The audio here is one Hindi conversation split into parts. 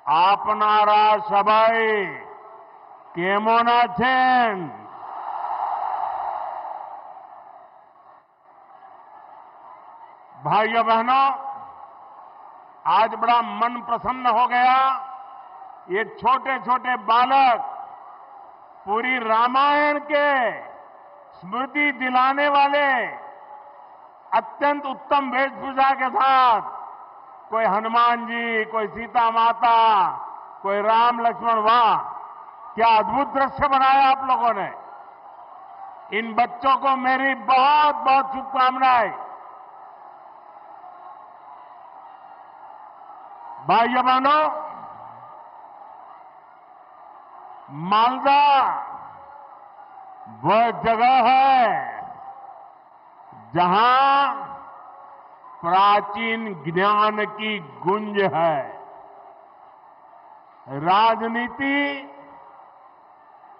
আপনারা সবাই কেমন আছেন? भाइयों बहनों, आज बड़ा मन प्रसन्न हो गया। ये छोटे छोटे बालक पूरी रामायण के स्मृति दिलाने वाले अत्यंत उत्तम वेशभूषा के साथ, कोई हनुमान जी, कोई सीता माता, कोई राम लक्ष्मण, वाह क्या अद्भुत दृश्य बनाया आप लोगों ने। इन बच्चों को मेरी बहुत बहुत शुभकामनाएं। भाइयों बहनों, मालदा वह जगह है जहां प्राचीन ज्ञान की गुंज है, राजनीति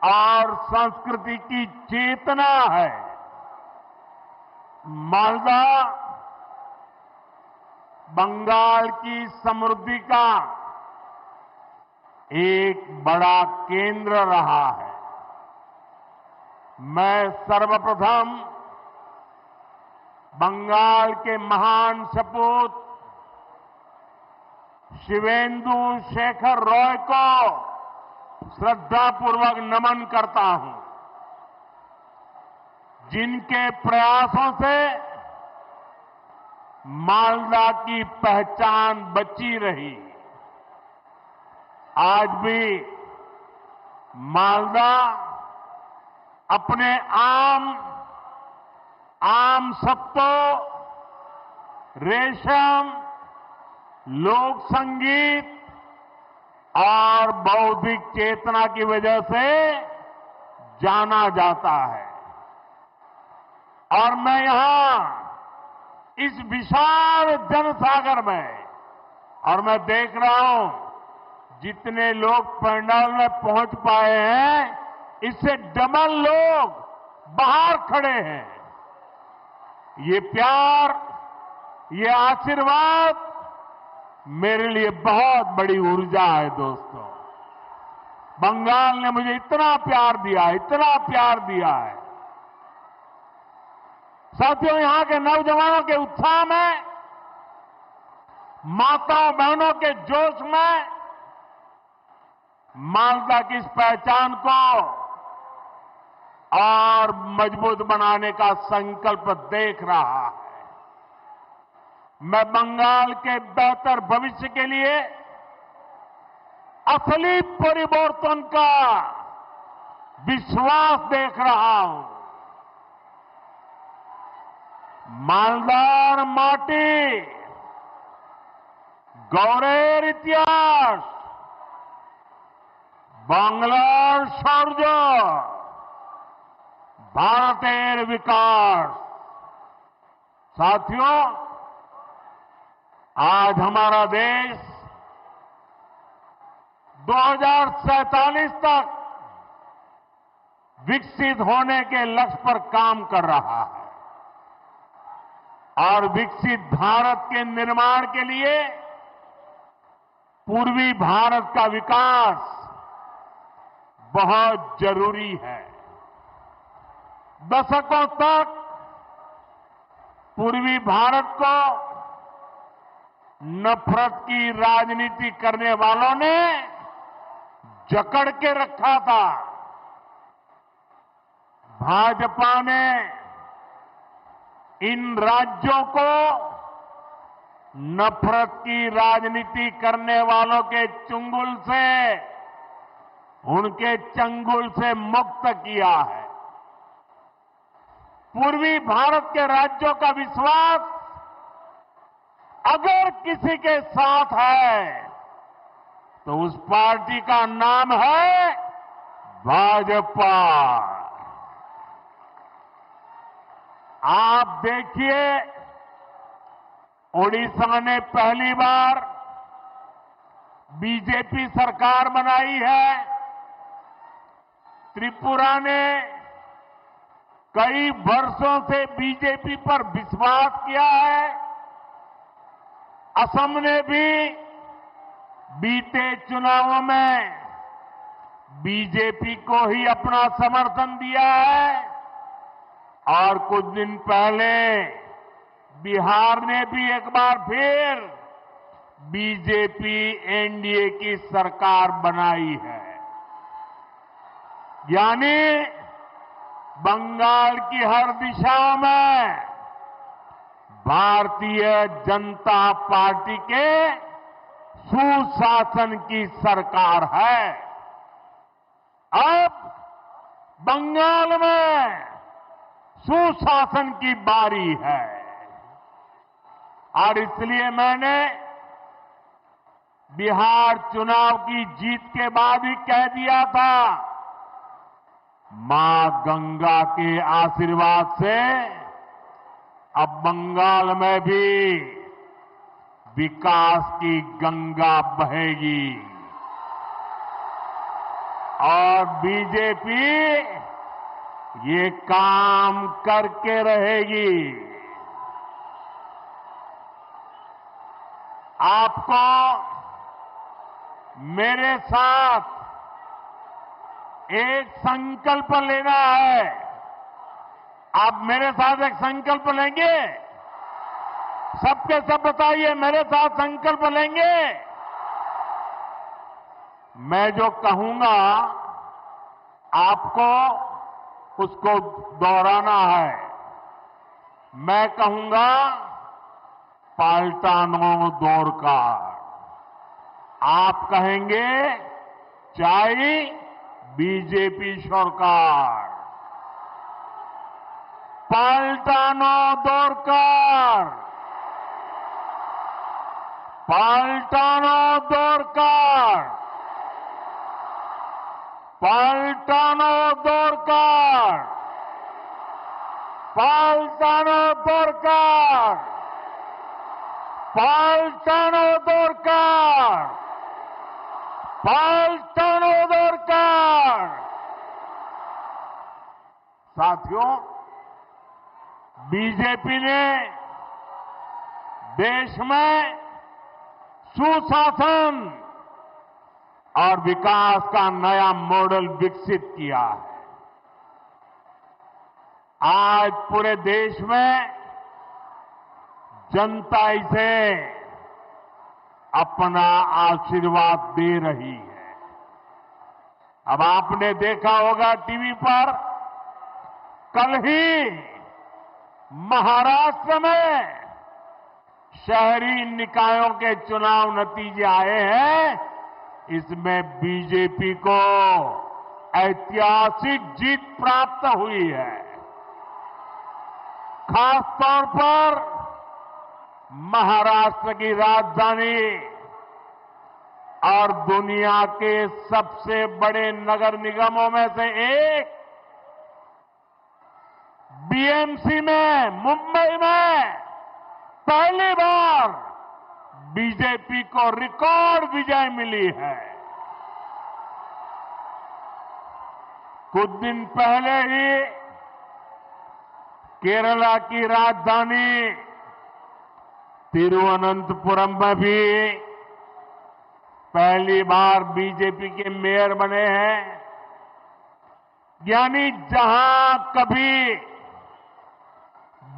और संस्कृति की चेतना है। मालदा बंगाल की समृद्धि का एक बड़ा केंद्र रहा है। मैं सर्वप्रथम बंगाल के महान सपूत शिवेंदु शेखर रॉय को श्रद्धापूर्वक नमन करता हूं, जिनके प्रयासों से मालदा की पहचान बची रही। आज भी मालदा अपने आम सत्तों, रेशम, लोक संगीत और बौद्धिक चेतना की वजह से जाना जाता है। और मैं यहां इस विशाल जनसागर में, और मैं देख रहा हूं जितने लोग पंडाल में पहुंच पाए हैं, इससे डबल लोग बाहर खड़े हैं। ये प्यार, ये आशीर्वाद मेरे लिए बहुत बड़ी ऊर्जा है। दोस्तों, बंगाल ने मुझे इतना प्यार दिया, इतना प्यार दिया है। साथियों, यहां के नौजवानों के उत्साह में, माताओं बहनों के जोश में मालदा की इस पहचान को और मजबूत बनाने का संकल्प देख रहा है। मैं बंगाल के बेहतर भविष्य के लिए असली परिवर्तन का विश्वास देख रहा हूं। मालदार माटी, गौरेर इतिहास, बांग्लार शौर्य, भारतेर विकास। साथियों, आज हमारा देश 2047 तक विकसित होने के लक्ष्य पर काम कर रहा है, और विकसित भारत के निर्माण के लिए पूर्वी भारत का विकास बहुत जरूरी है। दशकों तक पूर्वी भारत को नफरत की राजनीति करने वालों ने जकड़ के रखा था। भाजपा ने इन राज्यों को नफरत की राजनीति करने वालों के चंगुल से, उनके चंगुल से मुक्त किया है। पूर्वी भारत के राज्यों का विश्वास अगर किसी के साथ है तो उस पार्टी का नाम है भाजपा। आप देखिए, ओडिशा ने पहली बार बीजेपी सरकार बनाई है। त्रिपुरा ने कई वर्षों से बीजेपी पर विश्वास किया है। असम ने भी बीते चुनावों में बीजेपी को ही अपना समर्थन दिया है और कुछ दिन पहले बिहार ने भी एक बार फिर बीजेपी एनडीए की सरकार बनाई है। यानी बंगाल की हर दिशा में भारतीय जनता पार्टी के सुशासन की सरकार है। अब बंगाल में सुशासन की बारी है और इसलिए मैंने बिहार चुनाव की जीत के बाद ही कह दिया था, मां गंगा के आशीर्वाद से अब बंगाल में भी विकास की गंगा बहेगी और बीजेपी ये काम करके रहेगी। आपको मेरे साथ एक संकल्प लेना है। आप मेरे साथ एक संकल्प लेंगे? सबके सब बताइए, मेरे साथ संकल्प लेंगे? मैं जो कहूंगा आपको उसको दोहराना है। मैं कहूंगा पाल्टानो दोरकार, आप कहेंगे चाय बीजेपी सरकार। पाल्टानो दोरकार, पाल्टानो दोरकार, पाल्टानो दोरकार, पाल्टानो दोरकार, पाल्टानो दोरकार, पाल्टानो दोरकार। साथियों, बीजेपी ने देश में सुशासन और विकास का नया मॉडल विकसित किया है। आज पूरे देश में जनता इसे अपना आशीर्वाद दे रही है। अब आपने देखा होगा टीवी पर, कल ही महाराष्ट्र में शहरी निकायों के चुनाव नतीजे आए हैं। इसमें बीजेपी को ऐतिहासिक जीत प्राप्त हुई है। खास तौर पर महाराष्ट्र की राजधानी और दुनिया के सबसे बड़े नगर निगमों में से एक बीएमसी में, मुंबई में पहली बार बीजेपी को रिकॉर्ड विजय मिली है। कुछ दिन पहले ही केरला की राजधानी तिरुवनंतपुरम में भी पहली बार बीजेपी के मेयर बने हैं। यानी जहां कभी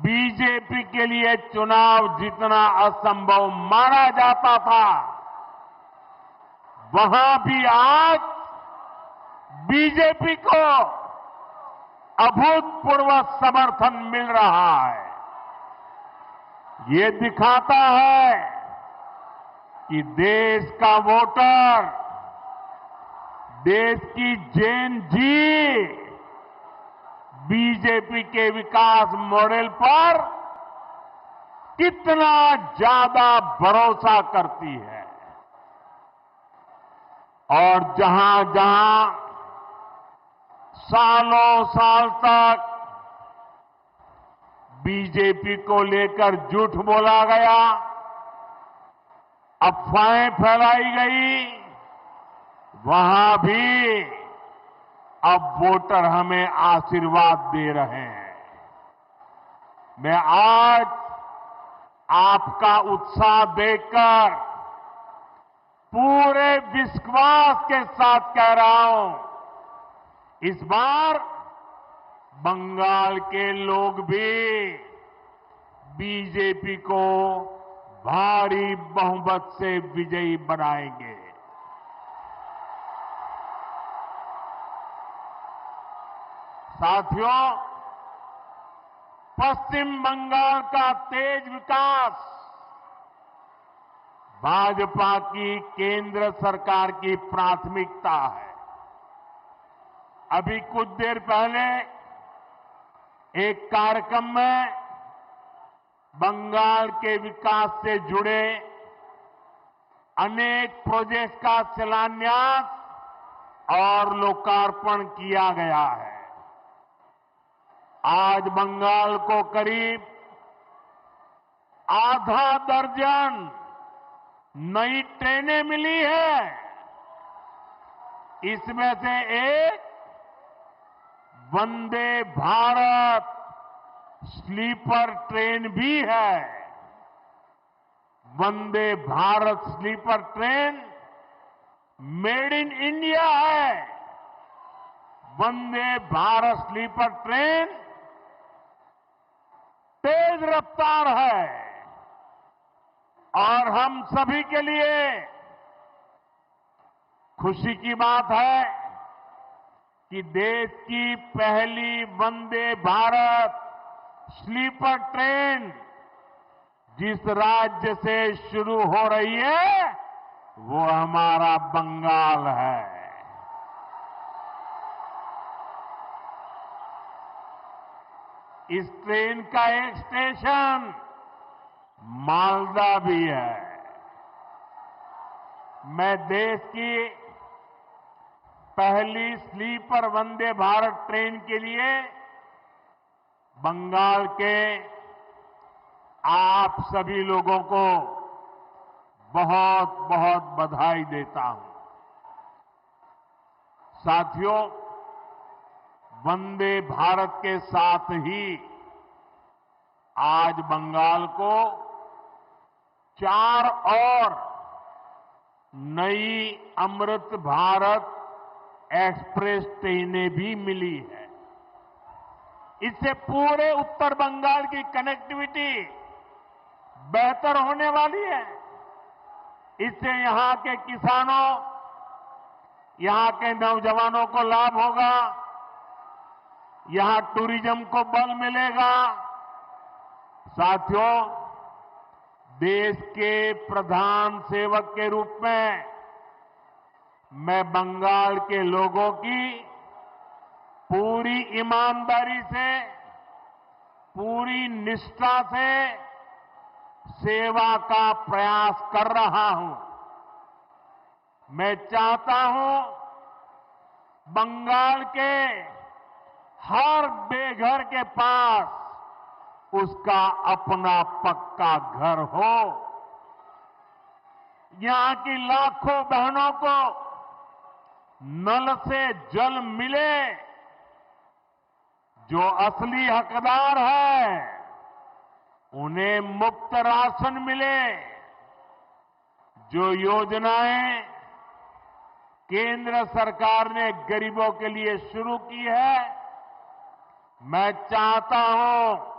बीजेपी के लिए चुनाव जीतना असंभव माना जाता था, वहां भी आज बीजेपी को अभूतपूर्व समर्थन मिल रहा है। ये दिखाता है कि देश का वोटर, देश की जेन जी बीजेपी के विकास मॉडल पर कितना ज्यादा भरोसा करती है। और जहां जहां सालों साल तक बीजेपी को लेकर झूठ बोला गया, अफवाहें फैलाई गई, वहां भी अब वोटर हमें आशीर्वाद दे रहे हैं। मैं आज आपका उत्साह देखकर पूरे विश्वास के साथ कह रहा हूं, इस बार बंगाल के लोग भी बीजेपी को भारी बहुमत से विजयी बनाएंगे। साथियों, पश्चिम बंगाल का तेज विकास भाजपा की केंद्र सरकार की प्राथमिकता है। अभी कुछ देर पहले एक कार्यक्रम में बंगाल के विकास से जुड़े अनेक प्रोजेक्ट का शिलान्यास और लोकार्पण किया गया है। आज बंगाल को करीब आधा दर्जन नई ट्रेनें मिली है। इसमें से एक वंदे भारत स्लीपर ट्रेन भी है। Vande Bharat sleeper train made in India है। वंदे भारत स्लीपर ट्रेन तेज रफ्तार है और हम सभी के लिए खुशी की बात है कि देश की पहली वंदे भारत स्लीपर ट्रेन जिस राज्य से शुरू हो रही है वो हमारा बंगाल है। इस ट्रेन का एक स्टेशन मालदा भी है। मैं देश की पहली स्लीपर वंदे भारत ट्रेन के लिए बंगाल के आप सभी लोगों को बहुत बहुत बधाई देता हूं। साथियों, वंदे भारत के साथ ही आज बंगाल को 4 और नई अमृत भारत एक्सप्रेस ट्रेनें भी मिली है। इससे पूरे उत्तर बंगाल की कनेक्टिविटी बेहतर होने वाली है। इससे यहां के किसानों, यहां के नौजवानों को लाभ होगा, यहां टूरिज्म को बल मिलेगा। साथियों, देश के प्रधान सेवक के रूप में मैं बंगाल के लोगों की पूरी ईमानदारी से, पूरी निष्ठा से सेवा का प्रयास कर रहा हूं। मैं चाहता हूं बंगाल के हर बेघर के पास उसका अपना पक्का घर हो। यहां की लाखों बहनों को नल से जल मिले। जो असली हकदार है उन्हें मुफ्त राशन मिले। जो योजनाएं केंद्र सरकार ने गरीबों के लिए शुरू की है, मैं चाहता हूं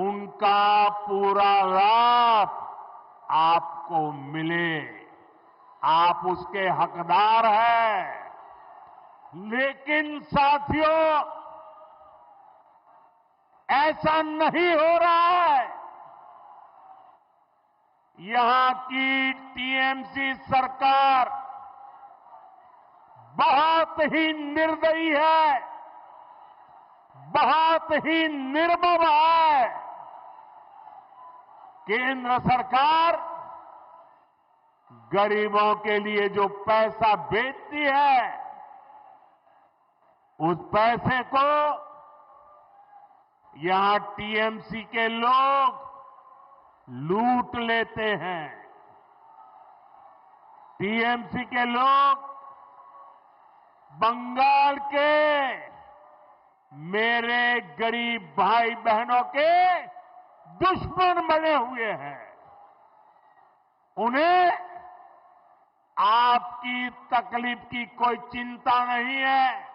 उनका पूरा लाभ आपको मिले। आप उसके हकदार हैं। लेकिन साथियों, ऐसा नहीं हो रहा है। यहां की टीएमसी सरकार बहुत ही निर्दयी है, बहुत ही निर्मम है। केंद्र सरकार गरीबों के लिए जो पैसा भेजती है, उस पैसे को यहां टीएमसी के लोग लूट लेते हैं। टीएमसी के लोग बंगाल के मेरे गरीब भाई बहनों के दुश्मन बने हुए हैं। उन्हें आपकी तकलीफ की कोई चिंता नहीं है।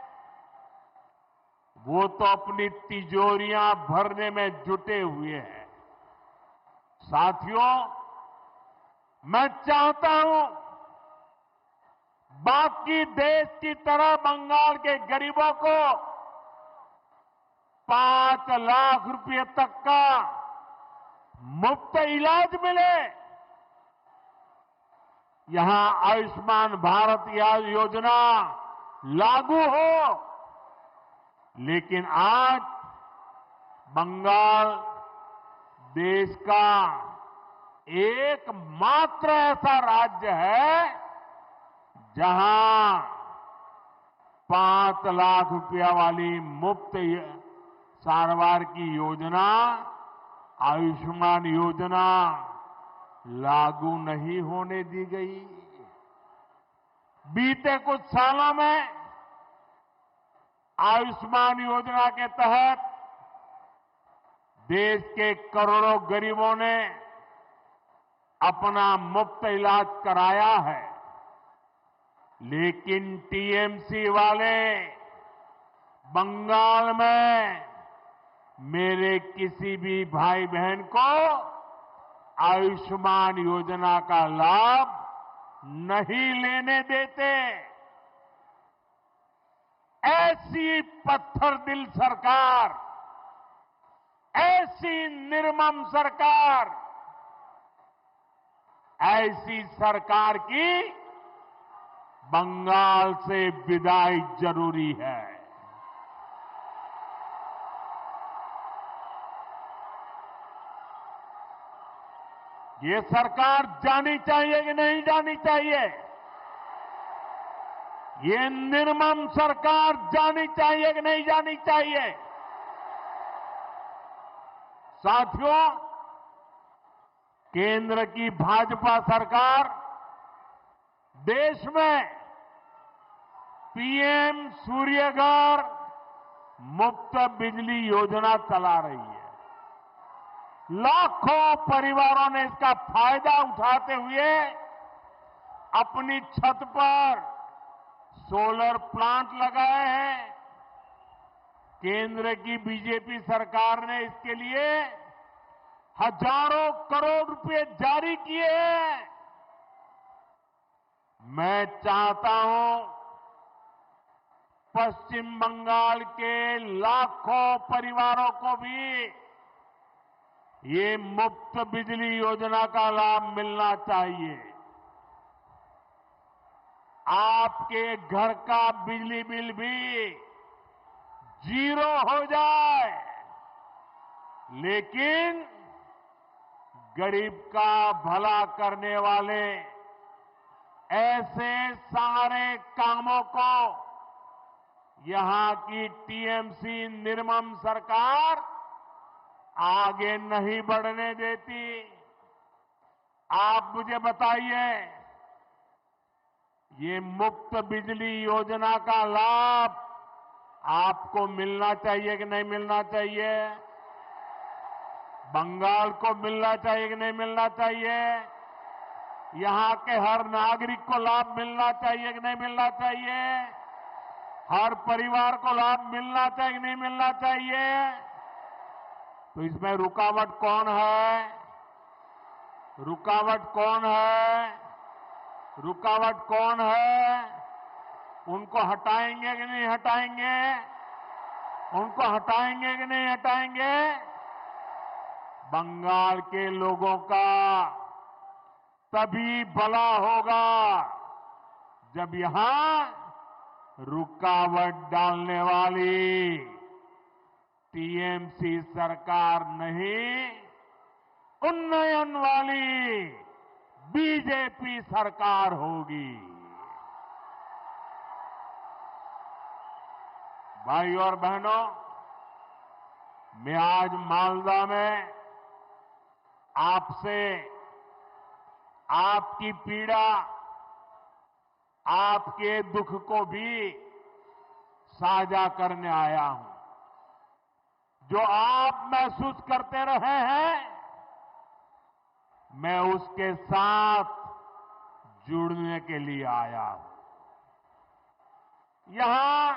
वो तो अपनी तिजोरियां भरने में जुटे हुए हैं। साथियों, मैं चाहता हूं बाकी देश की तरह बंगाल के गरीबों को 5 लाख रुपए तक का मुफ्त इलाज मिले। यहां आयुष्मान भारत योजना लागू हो। लेकिन आज बंगाल देश का एकमात्र ऐसा राज्य है जहां 5 लाख रुपया वाली मुफ्त सारवार की योजना, आयुष्मान योजना लागू नहीं होने दी गई। बीते कुछ सालों में आयुष्मान योजना के तहत देश के करोड़ों गरीबों ने अपना मुफ्त इलाज कराया है। लेकिन टीएमसी वाले बंगाल में मेरे किसी भी भाई बहन को आयुष्मान योजना का लाभ नहीं लेने देते। ऐसी पत्थर दिल सरकार, ऐसी निर्मम सरकार, ऐसी सरकार की बंगाल से विदाई जरूरी है। ये सरकार जानी चाहिए कि नहीं जानी चाहिए? ये निर्मम सरकार जानी चाहिए कि नहीं जानी चाहिए? साथियों, केंद्र की भाजपा सरकार देश में पीएम सूर्यघर मुफ्त बिजली योजना चला रही है। लाखों परिवारों ने इसका फायदा उठाते हुए अपनी छत पर सोलर प्लांट लगाए हैं। केंद्र की बीजेपी सरकार ने इसके लिए हजारों करोड़ रुपए जारी किए हैं। मैं चाहता हूं पश्चिम बंगाल के लाखों परिवारों को भी ये मुफ्त बिजली योजना का लाभ मिलना चाहिए। आपके घर का बिजली बिल भी 0 हो जाए, लेकिन गरीब का भला करने वाले ऐसे सारे कामों को यहां की टीएमसी निर्मम सरकार आगे नहीं बढ़ने देती। आप मुझे बताइए, ये मुफ्त बिजली योजना का लाभ आपको मिलना चाहिए कि नहीं मिलना चाहिए? बंगाल को मिलना चाहिए कि नहीं मिलना चाहिए? यहां के हर नागरिक को लाभ मिलना चाहिए कि नहीं मिलना चाहिए? हर परिवार को लाभ मिलना चाहिए कि नहीं मिलना चाहिए? तो इसमें रुकावट कौन है? रुकावट कौन है? रुकावट कौन है? उनको हटाएंगे कि नहीं हटाएंगे? उनको हटाएंगे कि नहीं हटाएंगे? बंगाल के लोगों का तभी भला होगा जब यहां रुकावट डालने वाली टीएमसी सरकार नहीं, उन्नयन वाली बीजेपी सरकार होगी। भाई और बहनों, मैं आज मालदा में आपसे आपकी पीड़ा, आपके दुख को भी साझा करने आया हूं। जो आप महसूस करते रहे हैं, मैं उसके साथ जुड़ने के लिए आया हूं। यहां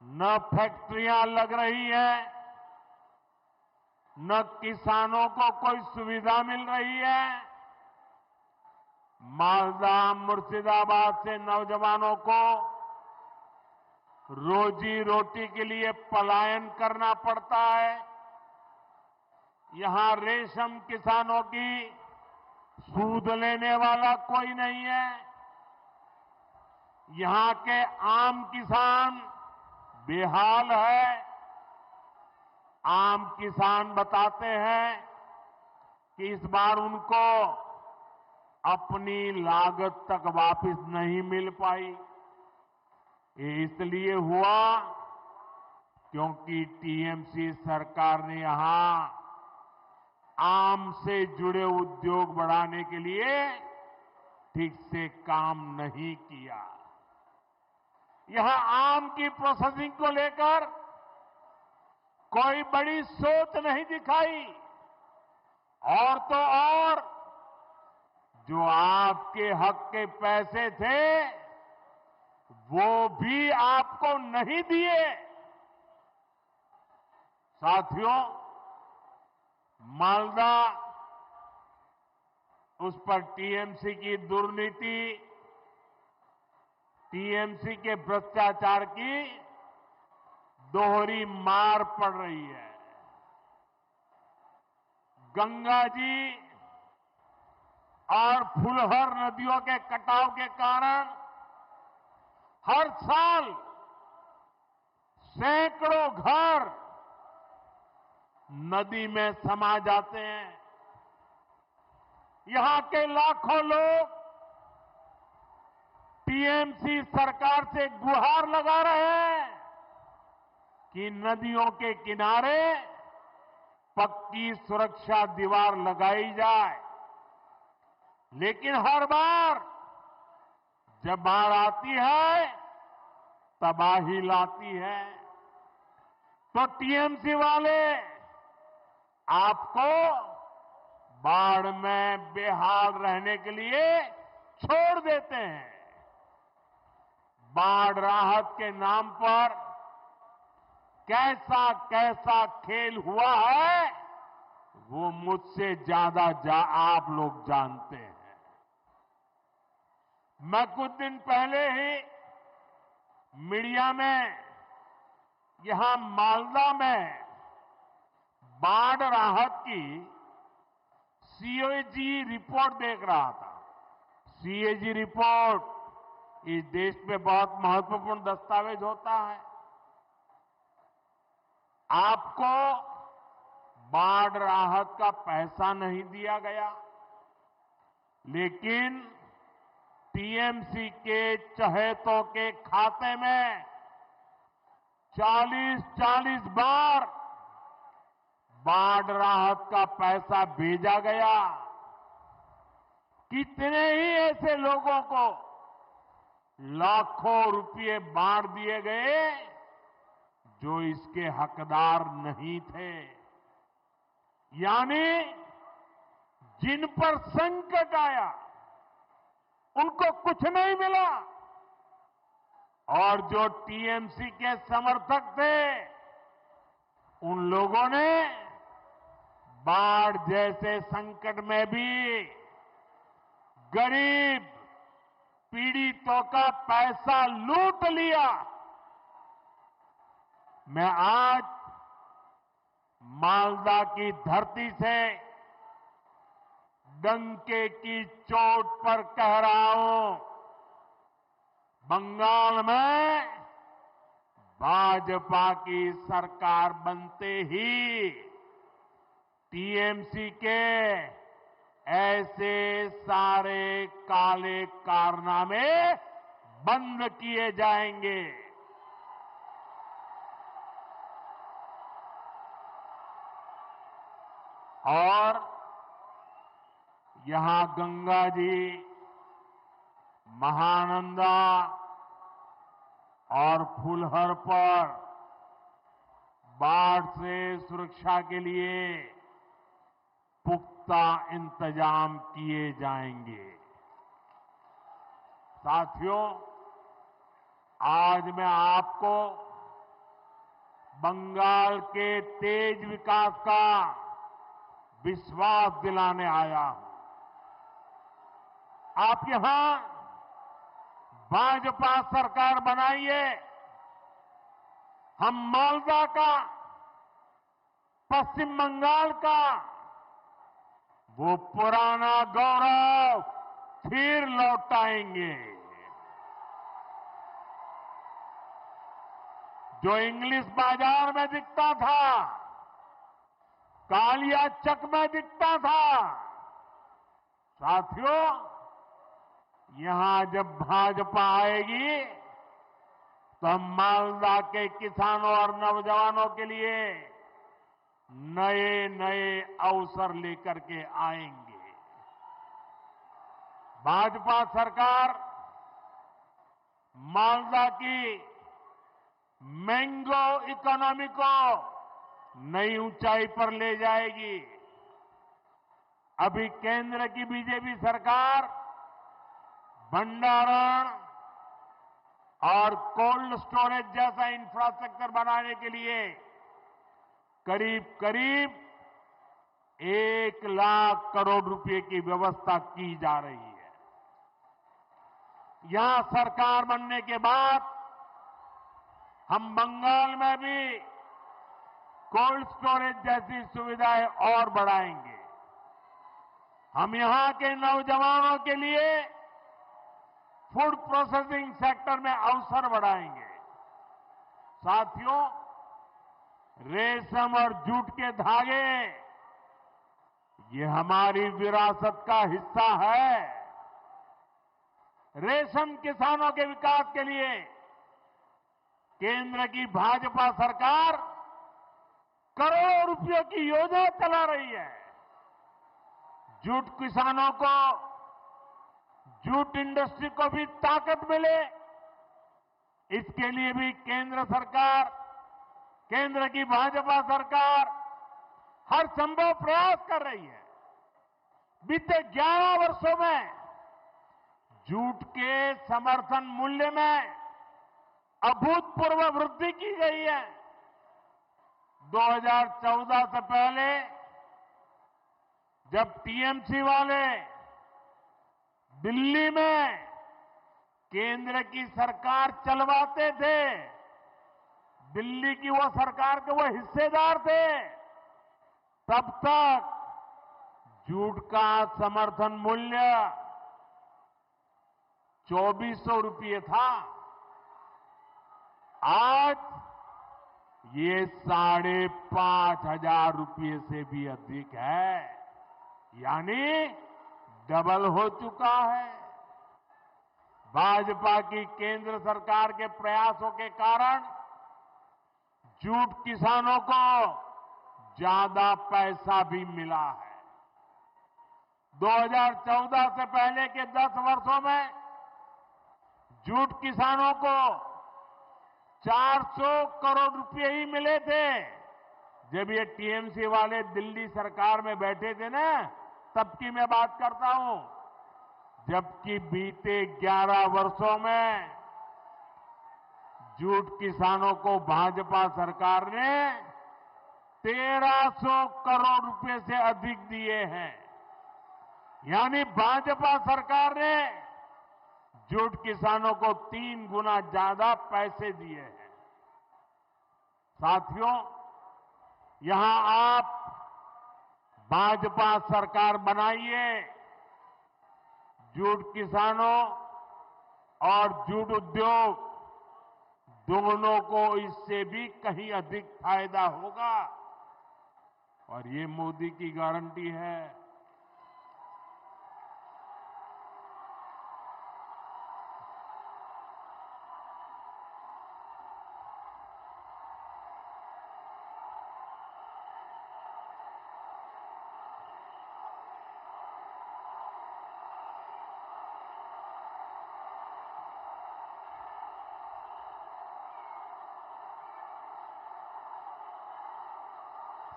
न फैक्ट्रियां लग रही है, न किसानों को कोई सुविधा मिल रही है। मालदा मुर्शिदाबाद से नौजवानों को रोजी रोटी के लिए पलायन करना पड़ता है। यहां रेशम किसानों की सूद लेने वाला कोई नहीं है। यहां के आम किसान बेहाल है। आम किसान बताते हैं कि इस बार उनको अपनी लागत तक वापस नहीं मिल पाई। ये इसलिए हुआ क्योंकि टीएमसी सरकार ने यहां आम से जुड़े उद्योग बढ़ाने के लिए ठीक से काम नहीं किया। यहां आम की प्रोसेसिंग को लेकर कोई बड़ी सोच नहीं दिखाई। और तो और जो आपके हक के पैसे थे वो भी आपको नहीं दिए। साथियों, मालदा उस पर टीएमसी की दुर्नीति, टीएमसी के भ्रष्टाचार की दोहरी मार पड़ रही है। गंगा जी और फुलहर नदियों के कटाव के कारण हर साल सैकड़ों घर नदी में समा जाते हैं। यहां के लाखों लोग टीएमसी सरकार से गुहार लगा रहे हैं कि नदियों के किनारे पक्की सुरक्षा दीवार लगाई जाए। लेकिन हर बार जब बाढ़ आती है तबाही लाती है। तो टीएमसी वाले आपको बाढ़ में बेहाल रहने के लिए छोड़ देते हैं। बाढ़ राहत के नाम पर कैसा कैसा खेल हुआ है वो मुझसे ज्यादा आप लोग जानते हैं। मैं कुछ दिन पहले ही मीडिया में यहां मालदा में बाढ़ राहत की सीएजी रिपोर्ट देख रहा था। सीएजी रिपोर्ट इस देश में बहुत महत्वपूर्ण दस्तावेज होता है। आपको बाढ़ राहत का पैसा नहीं दिया गया, लेकिन टीएमसी के चहेतों के खाते में 40-40 बार बाढ़ राहत का पैसा भेजा गया। कितने ही ऐसे लोगों को लाखों रुपए बांट दिए गए जो इसके हकदार नहीं थे। यानी जिन पर संकट आया उनको कुछ नहीं मिला, और जो टीएमसी के समर्थक थे उन लोगों ने बाढ़ जैसे संकट में भी गरीब पीड़ितों का पैसा लूट लिया। मैं आज मालदा की धरती से डंके की चोट पर कह रहा हूं, बंगाल में भाजपा की सरकार बनते ही टीएमसी के ऐसे सारे काले कारनामे बंद किए जाएंगे। और यहां गंगा जी, महानंदा और फुलहर पर बाढ़ से सुरक्षा के लिए पुख्ता इंतजाम किए जाएंगे। साथियों, आज मैं आपको बंगाल के तेज विकास का विश्वास दिलाने आया हूं। आप यहां भाजपा सरकार बनाइए, हम मालदा का, पश्चिम बंगाल का वो पुराना गौरव फिर लौटाएंगे। जो इंग्लिश बाजार में दिखता था, कालिया चक में दिखता था, साथियों, यहां जब भाजपा आएगी तो हम मालदा के किसानों और नौजवानों के लिए नए नए अवसर लेकर के आएंगे। भाजपा सरकार मालदा की मैंगो इकोनॉमी को नई ऊंचाई पर ले जाएगी। अभी केंद्र की बीजेपी सरकार भंडारण और कोल्ड स्टोरेज जैसा इंफ्रास्ट्रक्चर बनाने के लिए करीब करीब 1 लाख करोड़ रुपए की व्यवस्था की जा रही है। यहां सरकार बनने के बाद हम बंगाल में भी कोल्ड स्टोरेज जैसी सुविधाएं और बढ़ाएंगे। हम यहां के नौजवानों के लिए फूड प्रोसेसिंग सेक्टर में अवसर बढ़ाएंगे। साथियों, रेशम और जूट के धागे ये हमारी विरासत का हिस्सा है। रेशम किसानों के विकास के लिए केंद्र की भाजपा सरकार करोड़ों रुपयों की योजना चला रही है। जूट किसानों को, जूट इंडस्ट्री को भी ताकत मिले, इसके लिए भी केंद्र सरकार, केंद्र की भाजपा सरकार हर संभव प्रयास कर रही है। बीते 11 वर्षों में जूट के समर्थन मूल्य में अभूतपूर्व वृद्धि की गई है। 2014 से पहले जब टीएमसी वाले दिल्ली में केंद्र की सरकार चलवाते थे, दिल्ली की वो सरकार के वो हिस्सेदार थे, तब तक जूट का समर्थन मूल्य 2400 रुपये था। आज ये 5,500 रुपये से भी अधिक है, यानी डबल हो चुका है। भाजपा की केंद्र सरकार के प्रयासों के कारण जूट किसानों को ज्यादा पैसा भी मिला है। 2014 से पहले के 10 वर्षों में जूट किसानों को 400 करोड़ रुपए ही मिले थे। जब ये टीएमसी वाले दिल्ली सरकार में बैठे थे ना, तब की मैं बात करता हूं। जबकि बीते 11 वर्षों में जूट किसानों को भाजपा सरकार ने 1300 करोड़ रुपए से अधिक दिए हैं। यानी भाजपा सरकार ने जूट किसानों को 3 गुना ज्यादा पैसे दिए हैं। साथियों, यहां आप भाजपा सरकार बनाइए, जूट किसानों और जूट उद्योग दोनों को इससे भी कहीं अधिक फायदा होगा, और ये मोदी की गारंटी है।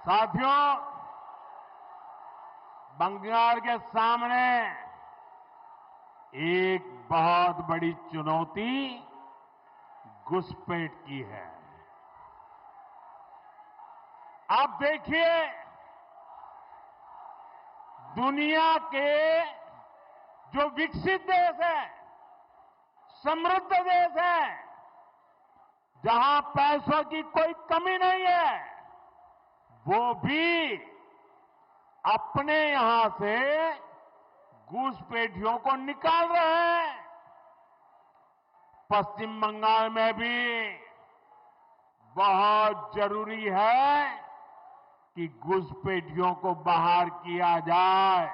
साथियों, बंगाल के सामने एक बहुत बड़ी चुनौती घुसपैठ की है। आप देखिए, दुनिया के जो विकसित देश है, समृद्ध देश है, जहां पैसों की कोई कमी नहीं है, वो भी अपने यहां से घुसपैठियों को निकाल रहे हैं। पश्चिम बंगाल में भी बहुत जरूरी है कि घुसपैठियों को बाहर किया जाए।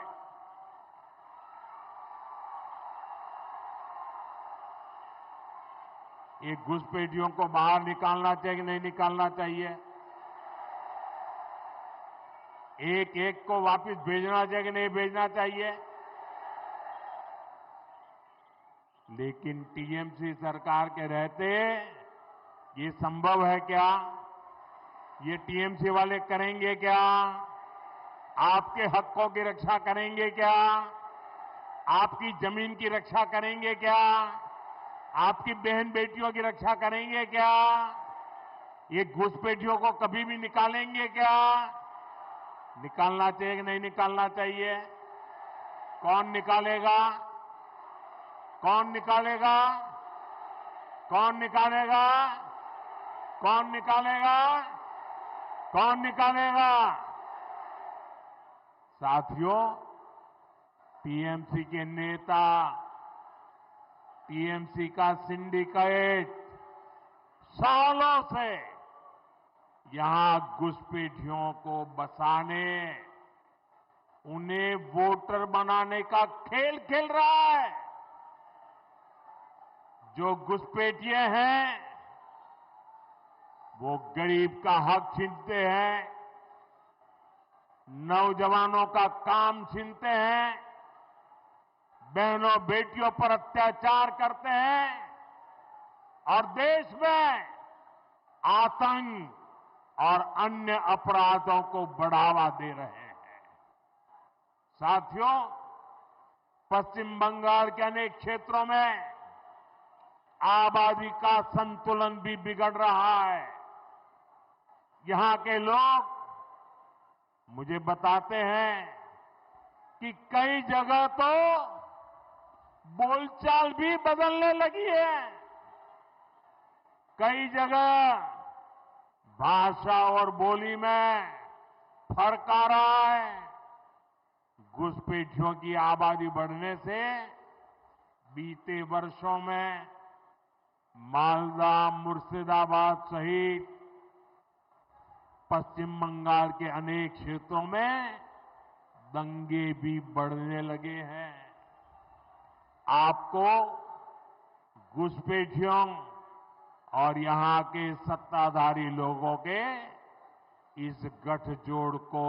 ये घुसपैठियों को बाहर निकालना चाहिए कि नहीं निकालना चाहिए? एक एक को वापस भेजना चाहिए कि नहीं भेजना चाहिए? लेकिन टीएमसी सरकार के रहते ये संभव है क्या? ये टीएमसी वाले करेंगे क्या? आपके हकों की रक्षा करेंगे क्या? आपकी जमीन की रक्षा करेंगे क्या? आपकी बहन बेटियों की रक्षा करेंगे क्या? ये घुसपैठियों को कभी भी निकालेंगे क्या? निकालना चाहिए कि नहीं निकालना चाहिए? कौन निकालेगा? कौन निकालेगा? कौन निकालेगा? कौन निकालेगा? कौन निकालेगा? साथियों, टीएमसी के नेता, टीएमसी का सिंडिकेट सालों से यहां घुसपैठियों को बसाने, उन्हें वोटर बनाने का खेल खेल रहा है। जो घुसपैठिए हैं, वो गरीब का हक छीनते हैं, नौजवानों का काम छीनते हैं, बहनों बेटियों पर अत्याचार करते हैं और देश में आतंक और अन्य अपराधों को बढ़ावा दे रहे हैं। साथियों, पश्चिम बंगाल के अनेक क्षेत्रों में आबादी का संतुलन भी बिगड़ रहा है। यहां के लोग मुझे बताते हैं कि कई जगह तो बोलचाल भी बदलने लगी है। कई जगह भाषा और बोली में फर्क आ रहा है। घुसपैठियों की आबादी बढ़ने से बीते वर्षों में मालदा, मुर्शिदाबाद सहित पश्चिम बंगाल के अनेक क्षेत्रों में दंगे भी बढ़ने लगे हैं। आपको घुसपैठियों और यहां के सत्ताधारी लोगों के इस गठजोड़ को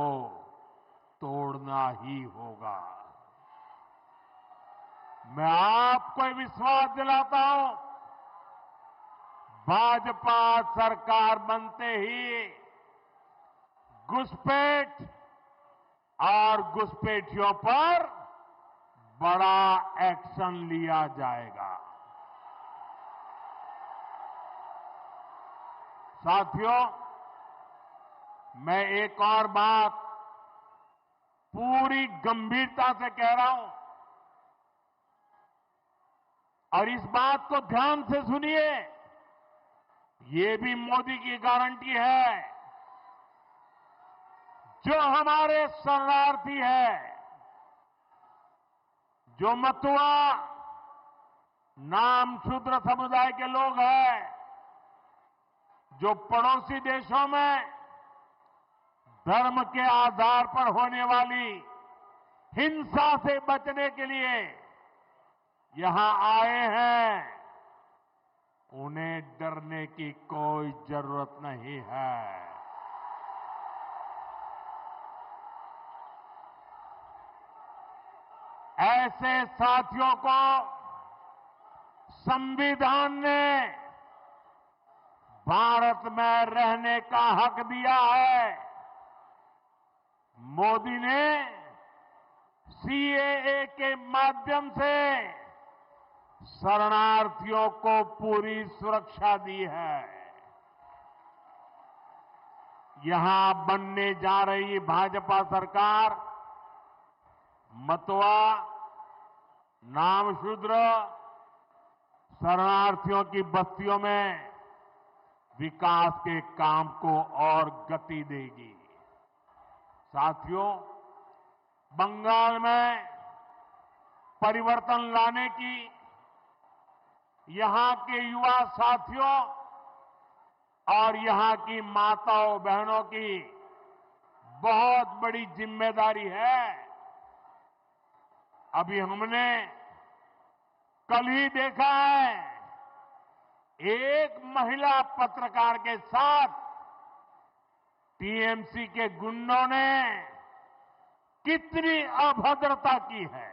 तोड़ना ही होगा। मैं आपको विश्वास दिलाता हूं, भाजपा सरकार बनते ही घुसपैठ और घुसपैठियों पर बड़ा एक्शन लिया जाएगा। साथियों, मैं एक और बात पूरी गंभीरता से कह रहा हूं और इस बात को ध्यान से सुनिए। ये भी मोदी की गारंटी है। जो हमारे शरणार्थी है, जो मतुआ नाम शूद्र समुदाय के लोग हैं, जो पड़ोसी देशों में धर्म के आधार पर होने वाली हिंसा से बचने के लिए यहां आए हैं, उन्हें डरने की कोई जरूरत नहीं है। ऐसे साथियों को संविधान ने भारत में रहने का हक दिया है। मोदी ने सीएए के माध्यम से शरणार्थियों को पूरी सुरक्षा दी है। यहां बनने जा रही भाजपा सरकार मतवा, नामशूद्र, शरणार्थियों की बस्तियों में विकास के काम को और गति देगी। साथियों, बंगाल में परिवर्तन लाने की यहां के युवा साथियों और यहां की माताओं बहनों की बहुत बड़ी जिम्मेदारी है। अभी हमने कल ही देखा है, एक महिला पत्रकार के साथ टीएमसी के गुंडों ने कितनी अभद्रता की है।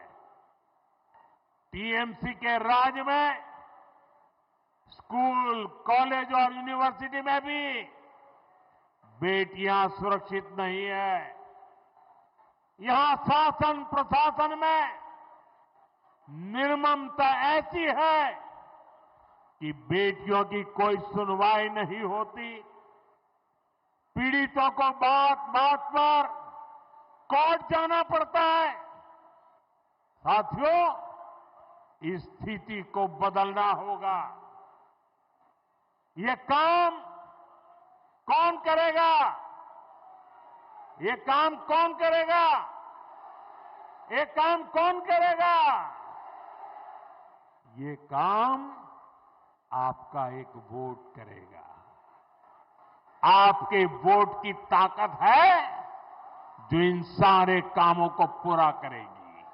टीएमसी के राज में स्कूल, कॉलेज और यूनिवर्सिटी में भी बेटियां सुरक्षित नहीं है। यहां शासन प्रशासन में निर्ममता ऐसी है कि बेटियों की कोई सुनवाई नहीं होती। पीड़ितों को बात बात पर कोर्ट जाना पड़ता है। साथियों, इस स्थिति को बदलना होगा। ये काम कौन करेगा? ये काम कौन करेगा? ये काम कौन करेगा? ये काम आपका एक वोट करेगा। आपके वोट की ताकत है जो इन सारे कामों को पूरा करेगी।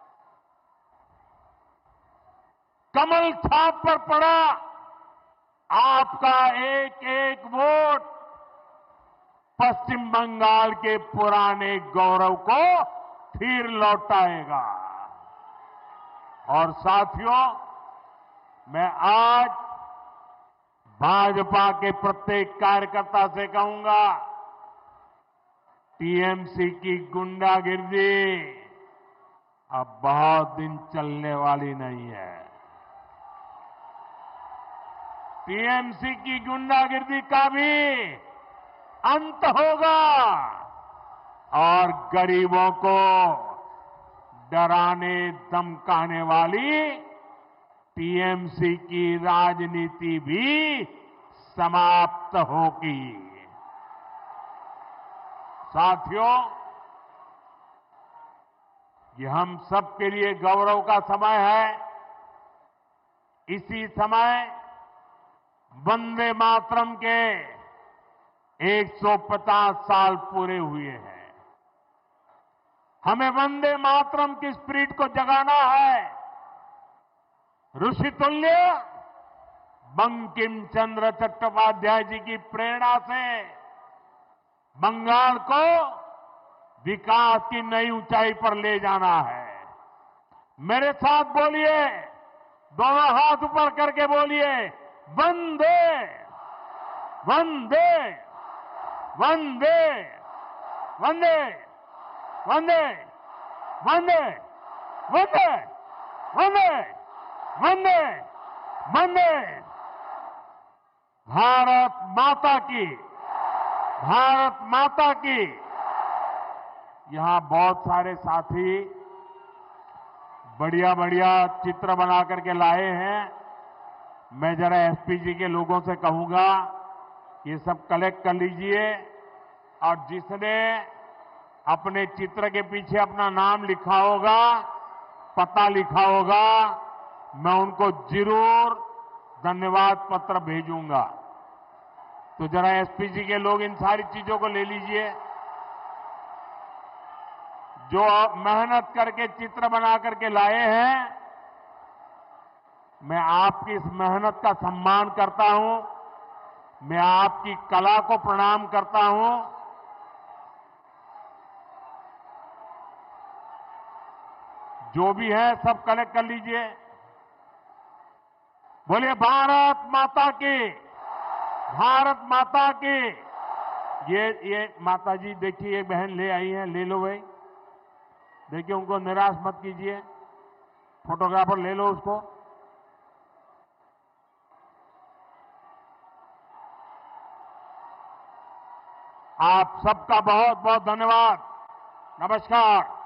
कमल छाप पर पड़ा आपका एक एक वोट पश्चिम बंगाल के पुराने गौरव को फिर लौटाएगा। और साथियों, मैं आज भाजपा के प्रत्येक कार्यकर्ता से कहूंगा, टीएमसी की गुंडागिर्दी अब बहुत दिन चलने वाली नहीं है। टीएमसी की गुंडागिर्दी का भी अंत होगा और गरीबों को डराने धमकाने वाली टीएमसी की राजनीति भी समाप्त होगी। साथियों, ये हम सबके लिए गौरव का समय है। इसी समय वंदे मातरम के 150 साल पूरे हुए हैं। हमें वंदे मातरम की स्पिरिट को जगाना है। ऋषितुल्य बंकिम चंद्र चट्टोपाध्याय जी की प्रेरणा से बंगाल को विकास की नई ऊंचाई पर ले जाना है। मेरे साथ बोलिए, दोनों हाथ ऊपर करके बोलिए, वंदे वंदे वंदे वंदे वंदे वंदे वंदे वंदे वंदे वंदे। भारत माता की, भारत माता की। यहां बहुत सारे साथी बढ़िया बढ़िया चित्र बना करके लाए हैं। मैं जरा एसपीजी के लोगों से कहूंगा ये सब कलेक्ट कर लीजिए और जिसने अपने चित्र के पीछे अपना नाम लिखा होगा, पता लिखा होगा, मैं उनको जरूर धन्यवाद पत्र भेजूंगा। तो जरा एसपीजी के लोग इन सारी चीजों को ले लीजिए। जो आप मेहनत करके चित्र बना करके लाए हैं, मैं आपकी इस मेहनत का सम्मान करता हूं। मैं आपकी कला को प्रणाम करता हूं। जो भी है सब कलेक्ट कर लीजिए। बोलिए भारत माता की, भारत माता की। ये माता जी देखिए, ये बहन ले आई है, ले लो भाई। देखिए, उनको निराश मत कीजिए। फोटोग्राफर ले लो उसको। आप सबका बहुत बहुत धन्यवाद। नमस्कार।